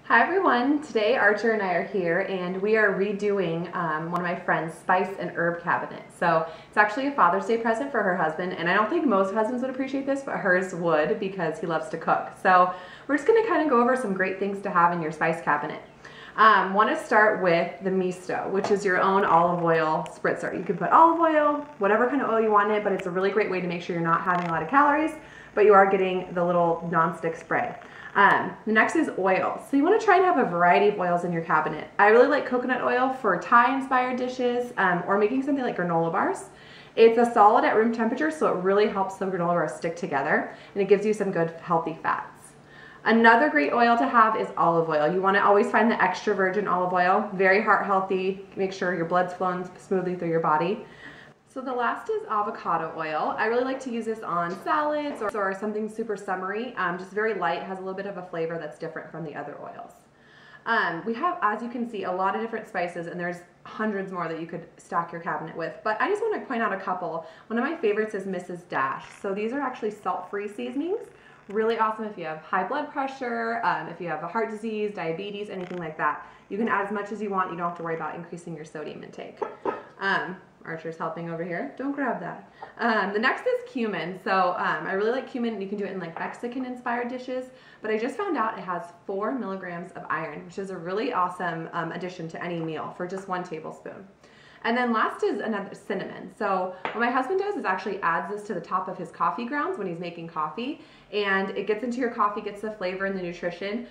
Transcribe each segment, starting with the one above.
Hi everyone, today Archer and I are here and we are redoing one of my friend's spice and herb cabinet. So it's actually a Father's Day present for her husband, and I don't think most husbands would appreciate this, but hers would because he loves to cook. So we're just going to kind of go over some great things to have in your spice cabinet. Want to start with the misto, which is your own olive oil spritzer. You can put olive oil, whatever kind of oil you want in it, but it's a really great way to make sure you're not having a lot of calories, but you are getting the little non-stick spray. The next is oil. So you want to try and have a variety of oils in your cabinet. I really like coconut oil for Thai-inspired dishes or making something like granola bars. It's a solid at room temperature, so it really helps the granola bars stick together, and it gives you some good healthy fats. Another great oil to have is olive oil. You want to always find the extra virgin olive oil, very heart healthy, make sure your blood's flowing smoothly through your body. So the last is avocado oil. I really like to use this on salads or something super summery, just very light, has a little bit of a flavor that's different from the other oils. We have, as you can see, a lot of different spices, and there's hundreds more that you could stock your cabinet with, but I just want to point out a couple. One of my favorites is Mrs. Dash. So these are actually salt-free seasonings. Really awesome if you have high blood pressure, if you have a heart disease, diabetes, anything like that. You can add as much as you want. You don't have to worry about increasing your sodium intake. Archer's helping over here. Don't grab that. The next is cumin. So I really like cumin. You can do it in like Mexican-inspired dishes, but I just found out it has 4 milligrams of iron, which is a really awesome addition to any meal for just 1 tablespoon. And then last is another cinnamon. So what my husband does is actually adds this to the top of his coffee grounds when he's making coffee, and it gets into your coffee, gets the flavor and the nutrition,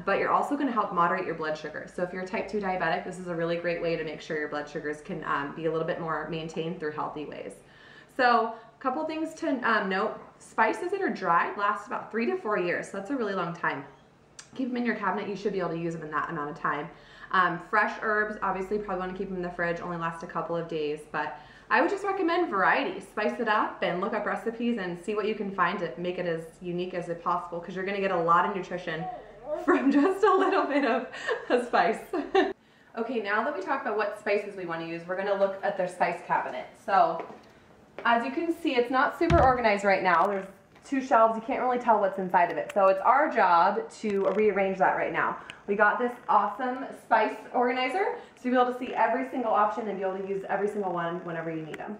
but you're also going to help moderate your blood sugar. So if you're type 2 diabetic, this is a really great way to make sure your blood sugars can be a little bit more maintained through healthy ways. So a couple things to note: spices that are dried last about 3 to 4 years, so that's a really long time. Keep them in your cabinet. You should be able to use them in that amount of time. Fresh herbs, obviously, probably want to keep them in the fridge, only last a couple of days, but I would just recommend variety. Spice it up and look up recipes and see what you can find to make it as unique as possible, because you're going to get a lot of nutrition from just a little bit of a spice. Okay, now that we talked about what spices we want to use, we're going to look at their spice cabinet. So as you can see, it's not super organized right now. There's 2 shelves. You can't really tell what's inside of it. So it's our job to rearrange that right now. We got this awesome spice organizer, so you'll be able to see every single option and be able to use every single one whenever you need them.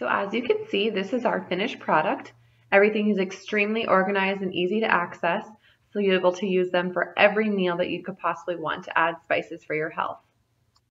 So as you can see, this is our finished product. Everything is extremely organized and easy to access, so you'll be able to use them for every meal that you could possibly want to add spices for your health.